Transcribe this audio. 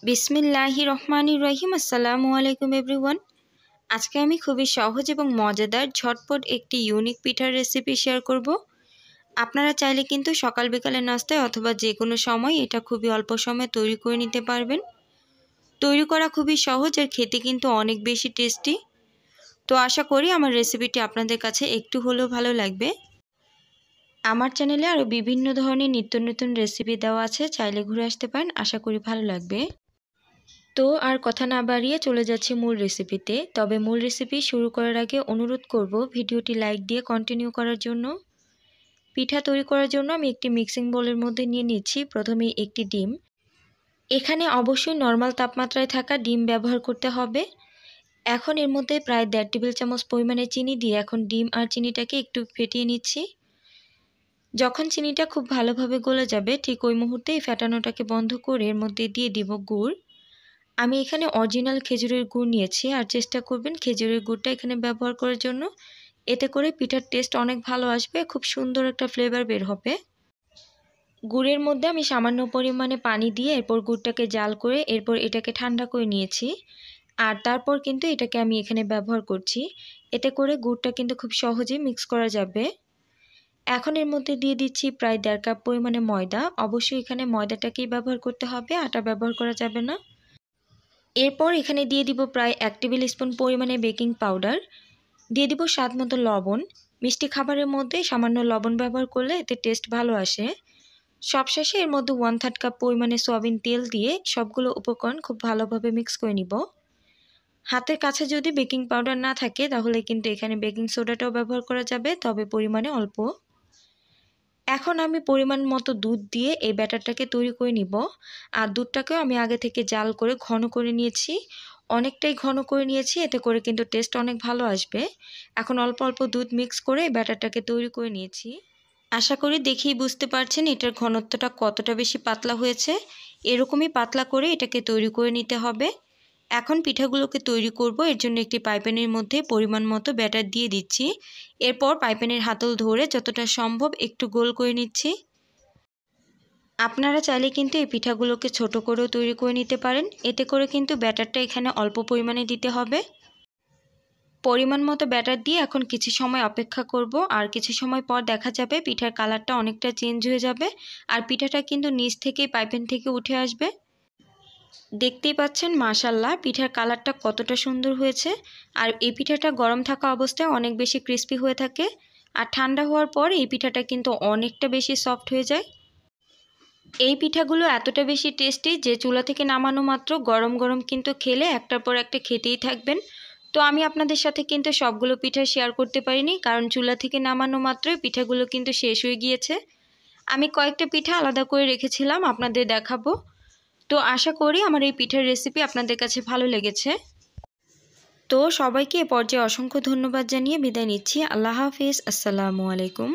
বিসমিল্লাহির রহমানির রহিম। আসসালামু আলাইকুম এভরিওয়ান। আজকে আমি খুবই সহজ এবং মজাদার ঝটপট একটি ইউনিক পিঠার রেসিপি শেয়ার করব। আপনারা চাইলে কিন্তু সকাল বিকালের নাস্তায় অথবা যে কোনো সময় এটা খুবই অল্প সময়ে তৈরি করে নিতে পারবেন। তৈরি করা খুবই সহজ আর খেতে কিন্তু অনেক বেশি টেস্টি। তো আশা করি আমার রেসিপিটি আপনাদের কাছে একটু হলেও ভালো লাগবে। আমার চ্যানেলে আরও বিভিন্ন ধরনের নিত্য নতুন রেসিপি দেওয়া আছে, চাইলে ঘুরে আসতে পারেন, আশা করি ভালো লাগবে। তো আর কথা না বাড়িয়ে চলে যাচ্ছি মূল রেসিপিতে। তবে মূল রেসিপি শুরু করার আগে অনুরোধ করব ভিডিওটি লাইক দিয়ে কন্টিনিউ করার জন্য। পিঠা তৈরি করার জন্য আমি একটি মিক্সিং বোলের মধ্যে নিয়ে নিচ্ছি প্রথমে একটি ডিম। এখানে অবশ্যই নর্মাল তাপমাত্রায় থাকা ডিম ব্যবহার করতে হবে। এখন এর মধ্যে প্রায় 1.5 টেবিল চামচ পরিমাণে চিনি দিয়ে এখন ডিম আর চিনিটাকে একটু ফেটিয়ে নিচ্ছি। যখন চিনিটা খুব ভালোভাবে গলে যাবে ঠিক ওই মুহূর্তেই ফেটানোটাকে বন্ধ করে এর মধ্যে দিয়ে দিব গুড়। আমি এখানে অরিজিনাল খেজুরের গুড় নিয়েছি, আর চেষ্টা করবেন খেজুরের গুড়টা এখানে ব্যবহার করার জন্য। এতে করে পিঠার টেস্ট অনেক ভালো আসবে, খুব সুন্দর একটা ফ্লেভার বের হবে। গুড়ের মধ্যে আমি সামান্য পরিমাণে পানি দিয়ে এরপর গুড়টাকে জাল করে এরপর এটাকে ঠান্ডা করে নিয়েছি, আর তারপর কিন্তু এটাকে আমি এখানে ব্যবহার করছি। এতে করে গুড়টা কিন্তু খুব সহজেই মিক্স করা যাবে। এখন এর মধ্যে দিয়ে দিচ্ছি প্রায় 1.5 কাপ পরিমাণে ময়দা। অবশ্যই এখানে ময়দাটাকেই ব্যবহার করতে হবে, আটা ব্যবহার করা যাবে না। এরপর এখানে দিয়ে দিব প্রায় 1 টেবিল স্পুন পরিমাণে বেকিং পাউডার, দিয়ে দিব স্বাদ মতো লবণ। মিষ্টি খাবারের মধ্যে সামান্য লবণ ব্যবহার করলে এতে টেস্ট ভালো আসে। সবশেষে এর মধ্যে 1/3 কাপ পরিমাণে সয়াবিন তেল দিয়ে সবগুলো উপকরণ খুব ভালোভাবে মিক্স করে নিব। হাতের কাছে যদি বেকিং পাউডার না থাকে তাহলে কিন্তু এখানে বেকিং সোডাটাও ব্যবহার করা যাবে, তবে পরিমাণে অল্প। এখন আমি পরিমাণ মতো দুধ দিয়ে এই ব্যাটারটাকে তৈরি করে নিব। আর দুধটাকেও আমি আগে থেকে জাল করে ঘন করে নিয়েছি, অনেকটাই ঘন করে নিয়েছি, এতে করে কিন্তু টেস্ট অনেক ভালো আসবে। এখন অল্প অল্প দুধ মিক্স করে এই ব্যাটারটাকে তৈরি করে নিয়েছি। আশা করি দেখেই বুঝতে পারছেন এটার ঘনত্বটা কতটা বেশি পাতলা হয়েছে। এরকমই পাতলা করে এটাকে তৈরি করে নিতে হবে। এখন পিঠাগুলোকে তৈরি করব, এর জন্য একটি পাইপ্যানের মধ্যে পরিমাণ মতো ব্যাটার দিয়ে দিচ্ছি। এরপর পাইপ্যানের হাতল ধরে যতটা সম্ভব একটু গোল করে নিচ্ছি। আপনারা চাইলে কিন্তু এই পিঠাগুলোকে ছোট করেও তৈরি করে নিতে পারেন। এতে করে কিন্তু ব্যাটারটা এখানে অল্প পরিমাণে দিতে হবে। পরিমাণ মতো ব্যাটার দিয়ে এখন কিছু সময় অপেক্ষা করব, আর কিছু সময় পর দেখা যাবে পিঠার কালারটা অনেকটা চেঞ্জ হয়ে যাবে, আর পিঠাটা কিন্তু নিচ থেকেই পাইপ্যান থেকে উঠে আসবে। দেখতেই পাচ্ছেন মাশাআল্লাহ পিঠার কালারটা কতটা সুন্দর হয়েছে। আর এই পিঠাটা গরম থাকা অবস্থায় অনেক বেশি ক্রিস্পি হয়ে থাকে, আর ঠান্ডা হওয়ার পর এই পিঠাটা কিন্তু অনেকটা বেশি সফট হয়ে যায়। এই পিঠাগুলো এতটা বেশি টেস্টি যে চুলা থেকে নামানো মাত্র গরম গরম কিন্তু খেলে একটার পর একটা খেতেই থাকবেন। তো আমি আপনাদের সাথে কিন্তু সবগুলো পিঠা শেয়ার করতে পারিনি, কারণ চুলা থেকে নামানো মাত্রই পিঠাগুলো কিন্তু শেষ হয়ে গিয়েছে। আমি কয়েকটা পিঠা আলাদা করে রেখেছিলাম, আপনাদের দেখাবো। তো আশা করি আমার এই পিঠার রেসিপি আপনাদের কাছে ভালো লেগেছে। তো সবাইকে এ পর্যায়ে অসংখ্য ধন্যবাদ জানিয়ে বিদায় নিচ্ছি। আল্লাহ হাফিজ। আসসালামু আলাইকুম।